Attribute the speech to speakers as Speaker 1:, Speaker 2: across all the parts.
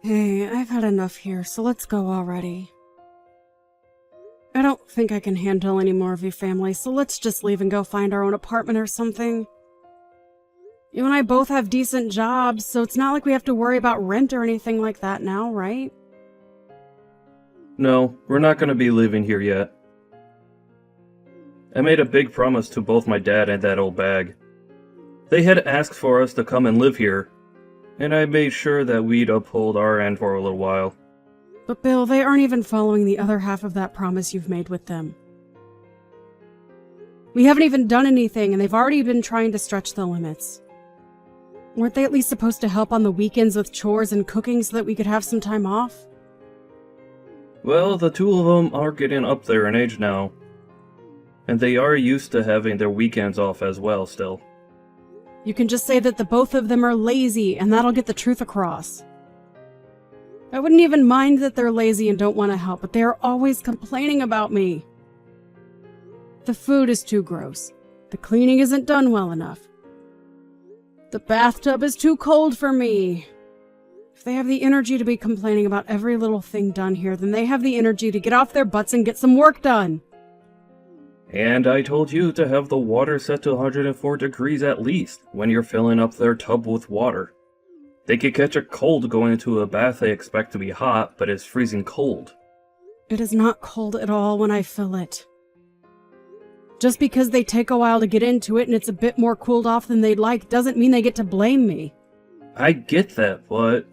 Speaker 1: Hey, I've had enough here, so let's go already. I don't think I can handle any more of your family, so let's just leave and go find our own apartment or something. You and I both have decent jobs, so it's not like we have to worry about rent or anything like that now, right?
Speaker 2: No, we're not going to be living here yet. I made a big promise to both my dad and that old bag. They had asked for us to come and live here, and I made sure that we'd uphold our end for a little while.
Speaker 1: But Bill, they aren't even following the other half of that promise you've made with them. We haven't even done anything, and they've already been trying to stretch the limits. Weren't they at least supposed to help on the weekends with chores and cooking so that we could have some time off?
Speaker 2: Well, the two of them are getting up there in age now, and they are used to having their weekends off as well still.
Speaker 1: You can just say that the both of them are lazy, and that'll get the truth across. I wouldn't even mind that they're lazy and don't want to help, but they are always complaining about me. The food is too gross. The cleaning isn't done well enough. The bathtub is too cold for me. If they have the energy to be complaining about every little thing done here, then they have the energy to get off their butts and get some work done.
Speaker 2: And I told you to have the water set to 104 degrees at least when you're filling up their tub with water. They could catch a cold going into a bath they expect to be hot, but is freezing cold.
Speaker 1: It is not cold at all when I fill it. Just because they take a while to get into it and it's a bit more cooled off than they'd like doesn't mean they get to blame me.
Speaker 2: I get that, but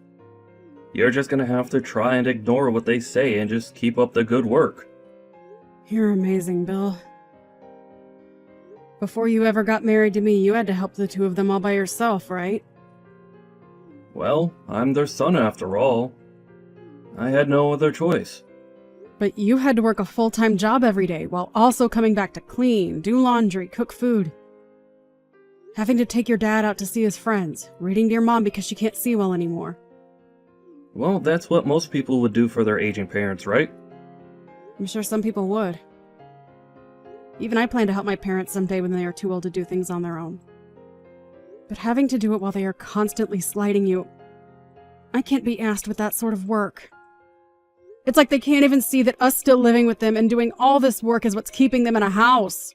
Speaker 2: you're just gonna have to try and ignore what they say and just keep up the good work.
Speaker 1: You're amazing, Bill. Before you ever got married to me, you had to help the two of them all by yourself, right?
Speaker 2: Well, I'm their son after all. I had no other choice.
Speaker 1: But you had to work a full-time job every day while also coming back to clean, do laundry, cook food. Having to take your dad out to see his friends, reading to your mom because she can't see well anymore.
Speaker 2: Well, that's what most people would do for their aging parents, right?
Speaker 1: I'm sure some people would. Even I plan to help my parents someday when they are too old to do things on their own. But having to do it while they are constantly slighting you, I can't be asked with that sort of work. It's like they can't even see that us still living with them and doing all this work is what's keeping them in a house.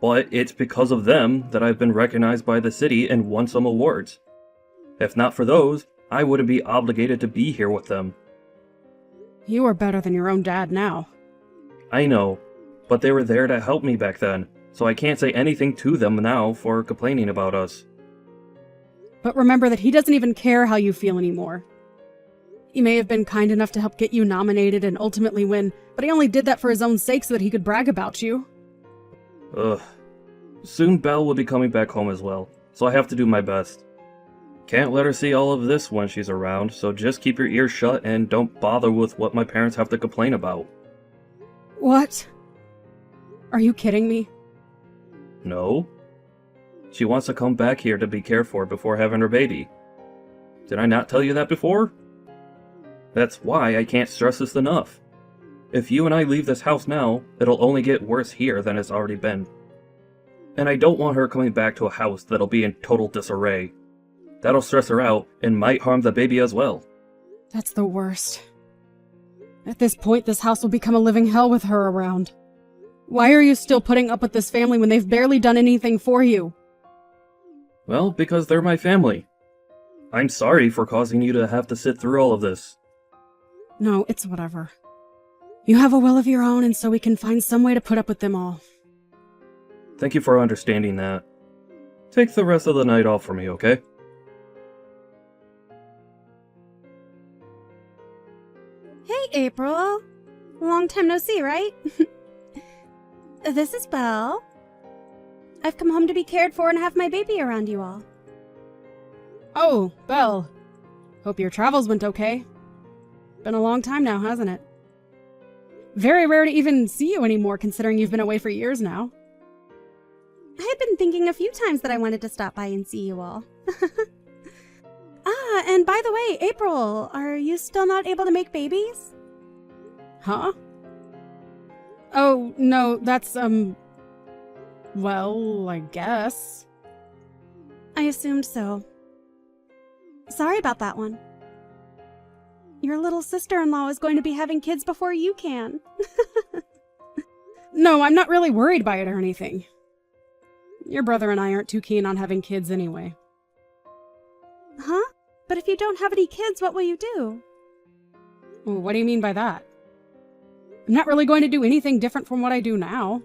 Speaker 2: But it's because of them that I've been recognized by the city and won some awards. If not for those, I wouldn't be obligated to be here with them.
Speaker 1: You are better than your own dad now.
Speaker 2: I know, but they were there to help me back then, so I can't say anything to them now for complaining about us.
Speaker 1: But remember that he doesn't even care how you feel anymore. He may have been kind enough to help get you nominated and ultimately win, but he only did that for his own sake so that he could brag about you.
Speaker 2: Ugh. Soon Belle will be coming back home as well, so I have to do my best. Can't let her see all of this when she's around, so just keep your ears shut and don't bother with what my parents have to complain about.
Speaker 1: What? Are you kidding me?
Speaker 2: No. She wants to come back here to be cared for before having her baby. Did I not tell you that before? That's why I can't stress this enough. If you and I leave this house now, it'll only get worse here than it's already been. And I don't want her coming back to a house that'll be in total disarray. That'll stress her out and might harm the baby as well.
Speaker 1: That's the worst. At this point, this house will become a living hell with her around. Why are you still putting up with this family when they've barely done anything for you?
Speaker 2: Well, because they're my family. I'm sorry for causing you to have to sit through all of this.
Speaker 1: No, it's whatever. You have a will of your own, and so we can find some way to put up with them all.
Speaker 2: Thank you for understanding that. Take the rest of the night off for me, okay?
Speaker 3: Hey, April. Long time no see, right? This is Belle. I've come home to be cared for and have my baby around you all.
Speaker 1: Oh, Belle. Hope your travels went okay. Been a long time now, hasn't it? Very rare to even see you anymore, considering you've been away for years now.
Speaker 3: I had been thinking a few times that I wanted to stop by and see you all. And by the way, April, are you still not able to make babies?
Speaker 1: Huh? Oh, no, that's, well, I guess.
Speaker 3: I assumed so. Sorry about that one. Your little sister-in-law is going to be having kids before you can.
Speaker 1: No, I'm not really worried by it or anything. Your brother and I aren't too keen on having kids anyway.
Speaker 3: Huh? But if you don't have any kids, what will you do?
Speaker 1: Well, what do you mean by that? I'm not really going to do anything different from what I do now.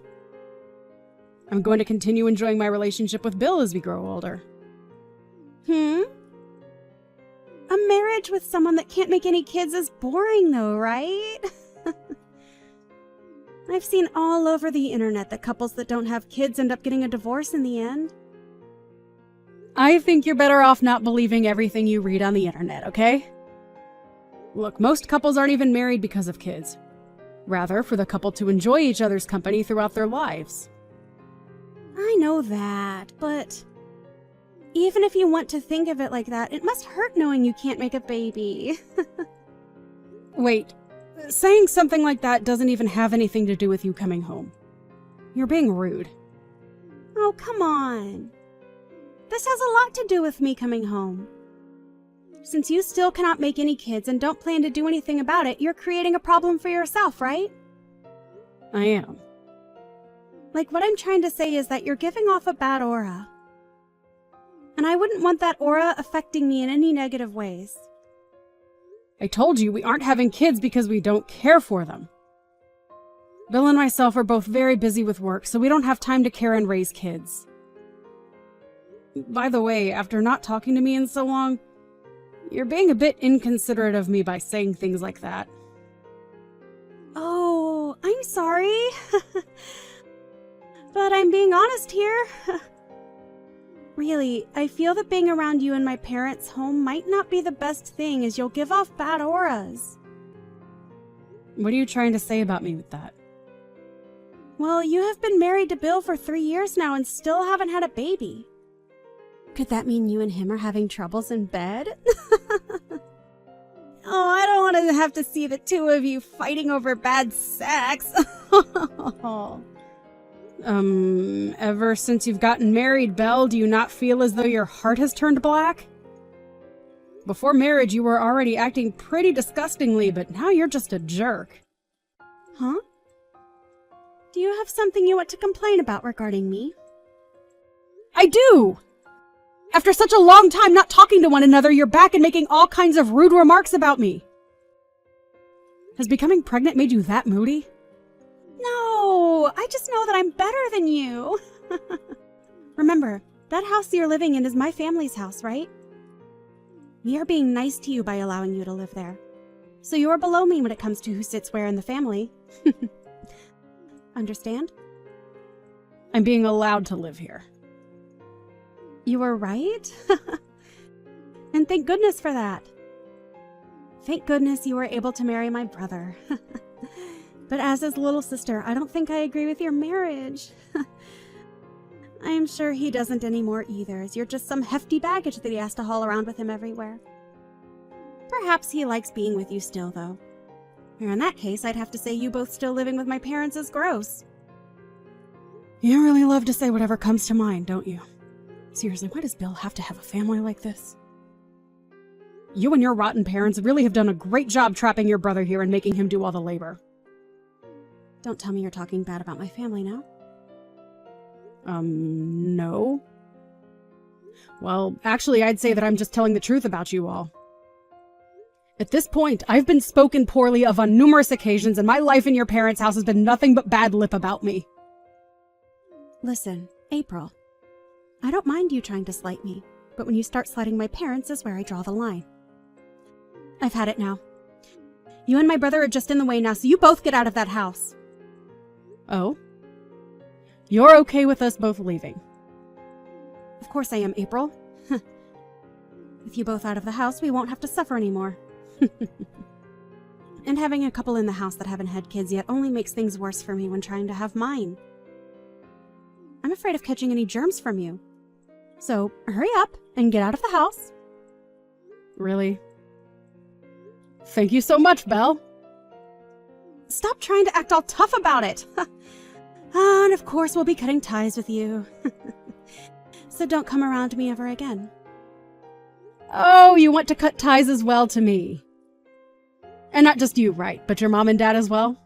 Speaker 1: I'm going to continue enjoying my relationship with Bill as we grow older.
Speaker 3: A marriage with someone that can't make any kids is boring though, right? I've seen all over the internet that couples that don't have kids end up getting a divorce in the end.
Speaker 1: I think you're better off not believing everything you read on the internet, okay? Look, most couples aren't even married because of kids. Rather, for the couple to enjoy each other's company throughout their lives.
Speaker 3: I know that, but even if you want to think of it like that, it must hurt knowing you can't make a baby.
Speaker 1: Wait, saying something like that doesn't even have anything to do with you coming home. You're being rude.
Speaker 3: Oh, come on. This has a lot to do with me coming home. Since you still cannot make any kids and don't plan to do anything about it, you're creating a problem for yourself, right?
Speaker 1: I am.
Speaker 3: Like, what I'm trying to say is that you're giving off a bad aura. And I wouldn't want that aura affecting me in any negative ways.
Speaker 1: I told you we aren't having kids because we don't care for them. Bill and myself are both very busy with work, so we don't have time to care and raise kids. By the way, after not talking to me in so long, you're being a bit inconsiderate of me by saying things like that.
Speaker 3: Oh, I'm sorry. But I'm being honest here. Really, I feel that being around you in my parents' home might not be the best thing, as you'll give off bad auras.
Speaker 1: What are you trying to say about me with that?
Speaker 3: Well, you have been married to Bill for 3 years now and still haven't had a baby. Could that mean you and him are having troubles in bed? Oh, I don't want to have to see the two of you fighting over bad sex.
Speaker 1: Ever since you've gotten married, Belle, do you not feel as though your heart has turned black? Before marriage, you were already acting pretty disgustingly, but now you're just a jerk.
Speaker 3: Huh? Do you have something you want to complain about regarding me?
Speaker 1: I do! After such a long time not talking to one another, you're back and making all kinds of rude remarks about me. Has becoming pregnant made you that moody?
Speaker 3: No, I just know that I'm better than you. Remember, that house you're living in is my family's house, right? We are being nice to you by allowing you to live there. So you're below me when it comes to who sits where in the family. Understand?
Speaker 1: I'm being allowed to live here.
Speaker 3: You were right. And thank goodness for that. Thank goodness you were able to marry my brother. But as his little sister, I don't think I agree with your marriage. I'm sure he doesn't anymore either, as you're just some hefty baggage that he has to haul around with him everywhere. Perhaps he likes being with you still, though. Or in that case, I'd have to say you both still living with my parents is gross.
Speaker 1: You really love to say whatever comes to mind, don't you? Seriously, why does Bill have to have a family like this? You and your rotten parents really have done a great job trapping your brother here and making him do all the labor.
Speaker 3: Don't tell me you're talking bad about my family now.
Speaker 1: No. Well, actually, I'd say that I'm just telling the truth about you all. At this point, I've been spoken poorly of on numerous occasions, and my life in your parents' house has been nothing but bad lip about me.
Speaker 3: Listen, April. I don't mind you trying to slight me, but when you start slighting my parents is where I draw the line. I've had it now. You and my brother are just in the way now, so you both get out of that house.
Speaker 1: Oh? You're okay with us both leaving?
Speaker 3: Of course I am, April. With you both out of the house, we won't have to suffer anymore. And having a couple in the house that haven't had kids yet only makes things worse for me when trying to have mine. I'm afraid of catching any germs from you. So, hurry up and get out of the house.
Speaker 1: Really? Thank you so much, Belle.
Speaker 3: Stop trying to act all tough about it. And of course we'll be cutting ties with you. So don't come around me ever again.
Speaker 1: Oh, you want to cut ties as well to me. And not just you, right, but your mom and dad as well?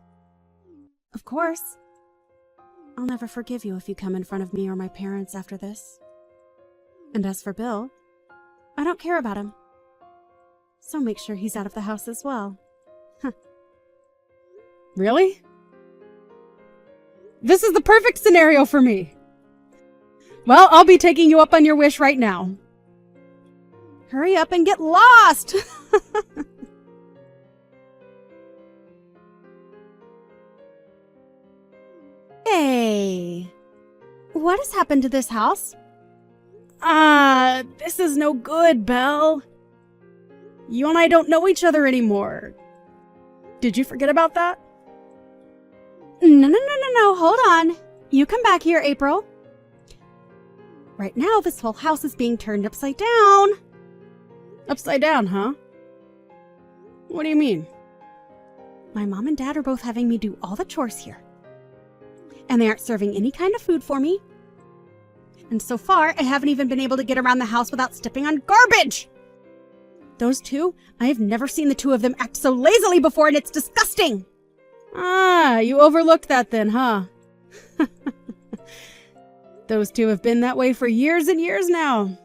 Speaker 3: Of course. I'll never forgive you if you come in front of me or my parents after this. And as for Bill, I don't care about him. So make sure he's out of the house as well.
Speaker 1: Really? This is the perfect scenario for me. Well, I'll be taking you up on your wish right now.
Speaker 3: Hurry up and get lost! Hey, what has happened to this house?
Speaker 1: This is no good, Belle. You and I don't know each other anymore. Did you forget about that?
Speaker 3: No, hold on. You come back here, April. Right now, this whole house is being turned upside down.
Speaker 1: Upside down, huh? What do you mean?
Speaker 3: My mom and dad are both having me do all the chores here. And they aren't serving any kind of food for me. And so far, I haven't even been able to get around the house without stepping on garbage. Those two, I have never seen the two of them act so lazily before, and it's disgusting.
Speaker 1: You overlooked that then, huh? Those two have been that way for years and years now.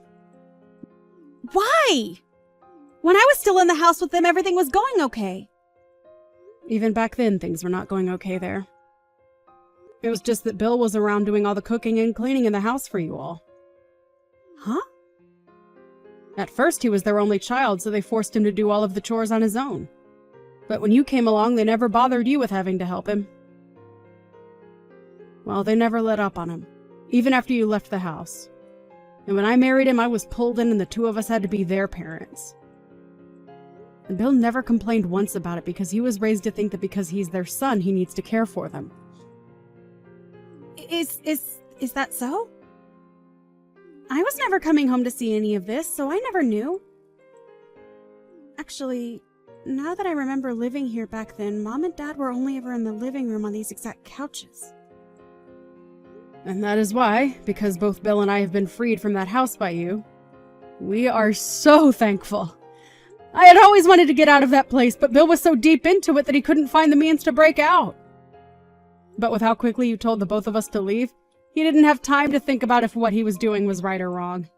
Speaker 3: Why? When I was still in the house with them, everything was going okay.
Speaker 1: Even back then, things were not going okay there. It was just that Bill was around doing all the cooking and cleaning in the house for you all.
Speaker 3: Huh?
Speaker 1: At first, he was their only child, so they forced him to do all of the chores on his own. But when you came along, they never bothered you with having to help him. Well, they never let up on him, even after you left the house. And when I married him, I was pulled in and the two of us had to be their parents. And Bill never complained once about it because he was raised to think that because he's their son, he needs to care for them.
Speaker 3: Is that so? I was never coming home to see any of this, so I never knew. Actually, now that I remember living here back then, Mom and Dad were only ever in the living room on these exact couches.
Speaker 1: And that is why, because both Bill and I have been freed from that house by you, we are so thankful. I had always wanted to get out of that place, but Bill was so deep into it that he couldn't find the means to break out. But with how quickly you told the both of us to leave, he didn't have time to think about if what he was doing was right or wrong.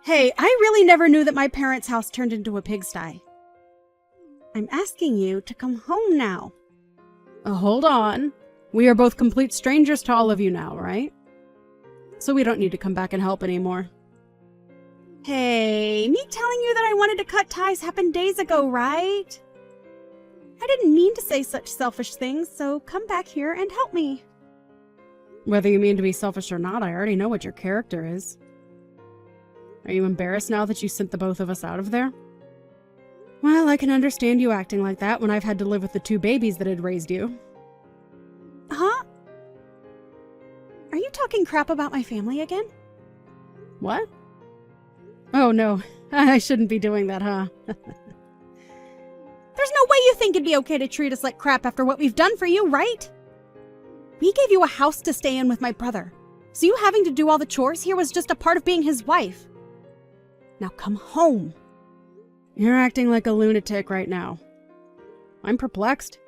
Speaker 3: Hey, I really never knew that my parents' house turned into a pigsty. I'm asking you to come home now.
Speaker 1: Hold on. We are both complete strangers to all of you now, right? So we don't need to come back and help anymore.
Speaker 3: Hey, me telling you that I wanted to cut ties happened days ago, right? I didn't mean to say such selfish things, so come back here and help me.
Speaker 1: Whether you mean to be selfish or not, I already know what your character is. Are you embarrassed now that you sent the both of us out of there? Well, I can understand you acting like that when I've had to live with the two babies that had raised you.
Speaker 3: Huh? Are you talking crap about my family again?
Speaker 1: What? Oh no, I shouldn't be doing that, huh?
Speaker 3: There's no way you think it'd be okay to treat us like crap after what we've done for you, right? We gave you a house to stay in with my brother, so you having to do all the chores here was just a part of being his wife. Now come home.
Speaker 1: You're acting like a lunatic right now. I'm perplexed.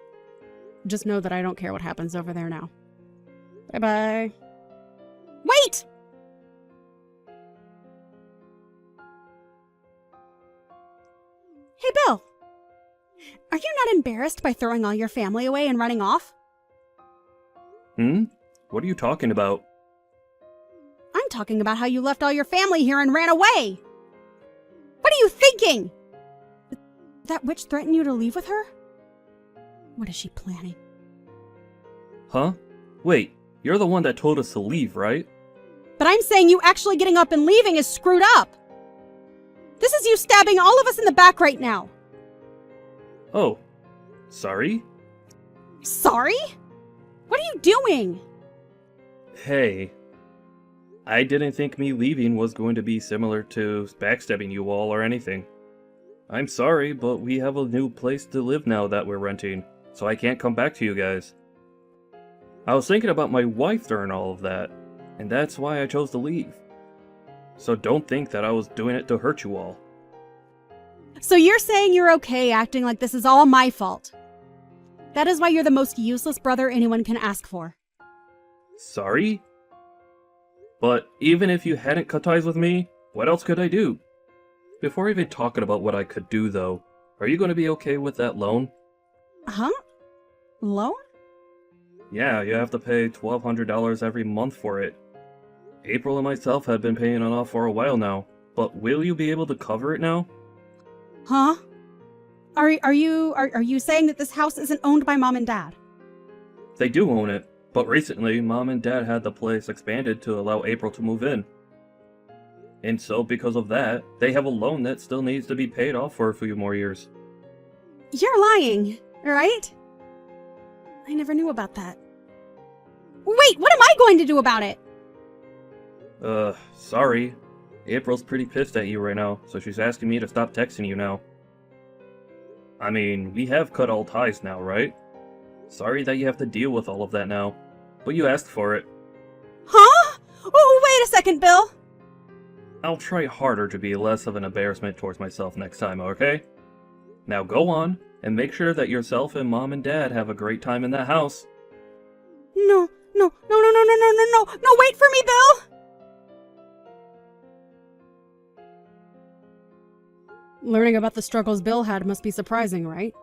Speaker 1: Just know that I don't care what happens over there now. Bye-bye.
Speaker 3: Wait! Hey, Bill. Are you not embarrassed by throwing all your family away and running off?
Speaker 2: What are you talking about?
Speaker 3: I'm talking about how you left all your family here and ran away. What are you thinking? Did that witch threaten you to leave with her? What is she planning?
Speaker 2: Huh? Wait, you're the one that told us to leave, right?
Speaker 3: But I'm saying you actually getting up and leaving is screwed up. This is you stabbing all of us in the back right now.
Speaker 2: Oh, sorry?
Speaker 3: Sorry? What are you doing?
Speaker 2: Hey, I didn't think me leaving was going to be similar to backstabbing you all or anything. I'm sorry, but we have a new place to live now that we're renting, so I can't come back to you guys. I was thinking about my wife during all of that, and that's why I chose to leave. So don't think that I was doing it to hurt you all.
Speaker 3: So you're saying you're okay acting like this is all my fault? That is why you're the most useless brother anyone can ask for.
Speaker 2: Sorry? But even if you hadn't cut ties with me, what else could I do? Before even talking about what I could do, though, are you going to be okay with that loan?
Speaker 3: Huh? Loan?
Speaker 2: Yeah, you have to pay $1,200 every month for it. April and myself have been paying it off for a while now, but will you be able to cover it now?
Speaker 3: Huh? Are you saying that this house isn't owned by Mom and Dad?
Speaker 2: They do own it, but recently Mom and Dad had the place expanded to allow April to move in. And so because of that, they have a loan that still needs to be paid off for a few more years.
Speaker 3: You're lying, right? I never knew about that. Wait, what am I going to do about it?
Speaker 2: Sorry. April's pretty pissed at you right now, so she's asking me to stop texting you now. I mean, we have cut all ties now, right? Sorry that you have to deal with all of that now, but you asked for it.
Speaker 3: Huh? Oh, wait a second, Bill.
Speaker 2: I'll try harder to be less of an embarrassment towards myself next time, okay? Now go on, and make sure that yourself and Mom and Dad have a great time in that house.
Speaker 3: No, wait for me, Bill!
Speaker 1: Learning about the struggles Bill had must be surprising, right?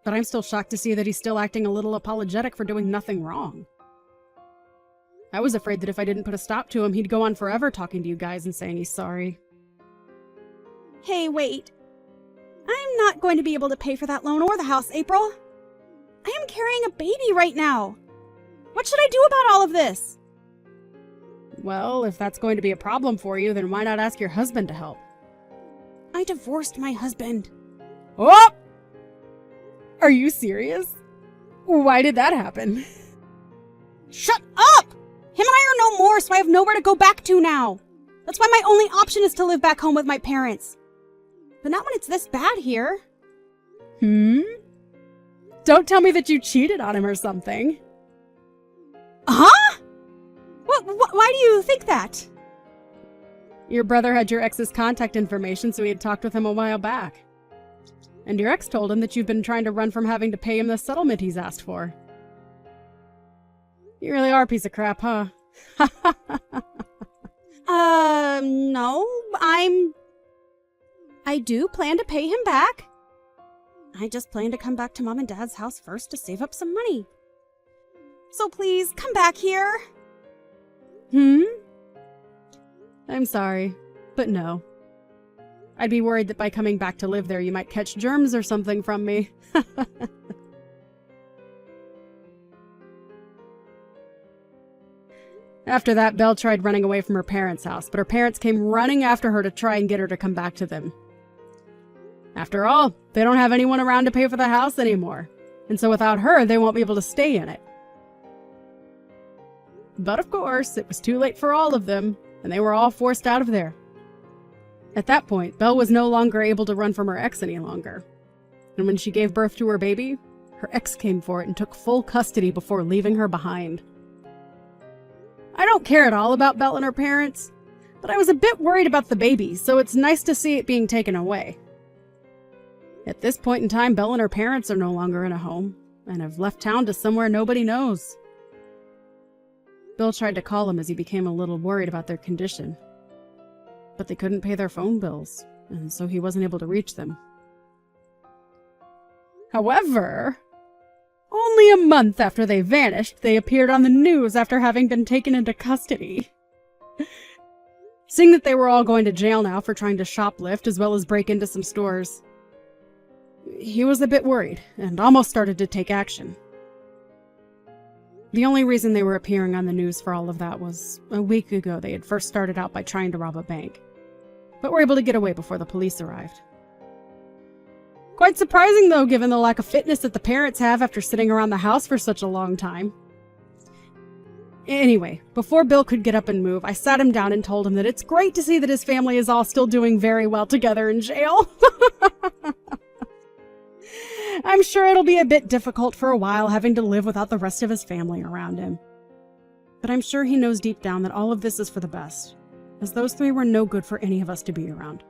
Speaker 1: But I'm still shocked to see that he's still acting a little apologetic for doing nothing wrong. I was afraid that if I didn't put a stop to him, he'd go on forever talking to you guys and saying he's sorry.
Speaker 3: Hey, wait. I'm not going to be able to pay for that loan or the house, April. I am carrying a baby right now. What should I do about all of this?
Speaker 1: Well, if that's going to be a problem for you, then why not ask your husband to help?
Speaker 3: I divorced my husband.
Speaker 1: Oh! Are you serious? Why did that happen?
Speaker 3: Shut up! Him and I are no more, so I have nowhere to go back to now. That's why my only option is to live back home with my parents. But not when it's this bad here.
Speaker 1: Don't tell me that you cheated on him or something.
Speaker 3: Huh? Why do you think that?
Speaker 1: Your brother had your ex's contact information, so he had talked with him a while back. And your ex told him that you've been trying to run from having to pay him the settlement he's asked for. You really are a piece of crap, huh?
Speaker 3: No, I do plan to pay him back. I just plan to come back to Mom and Dad's house first to save up some money. So please, come back here.
Speaker 1: I'm sorry, but no. I'd be worried that by coming back to live there, you might catch germs or something from me. After that, Belle tried running away from her parents' house, but her parents came running after her to try and get her to come back to them. After all, they don't have anyone around to pay for the house anymore, and so without her, they won't be able to stay in it. But of course, it was too late for all of them, and they were all forced out of there. At that point, Belle was no longer able to run from her ex any longer. And when she gave birth to her baby, her ex came for it and took full custody before leaving her behind. I don't care at all about Belle and her parents, but I was a bit worried about the baby, so it's nice to see it being taken away. At this point in time, Belle and her parents are no longer in a home, and have left town to somewhere nobody knows. Bill tried to call him as he became a little worried about their condition. But they couldn't pay their phone bills, and so he wasn't able to reach them. However, only a month after they vanished, they appeared on the news after having been taken into custody. Seeing that they were all going to jail now for trying to shoplift as well as break into some stores, he was a bit worried and almost started to take action. The only reason they were appearing on the news for all of that was a week ago they had first started out by trying to rob a bank, but were able to get away before the police arrived. Quite surprising though, given the lack of fitness that the parents have after sitting around the house for such a long time. Anyway, before Bill could get up and move, I sat him down and told him that it's great to see that his family is all still doing very well together in jail. I'm sure it'll be a bit difficult for a while having to live without the rest of his family around him. But I'm sure he knows deep down that all of this is for the best, as those three were no good for any of us to be around.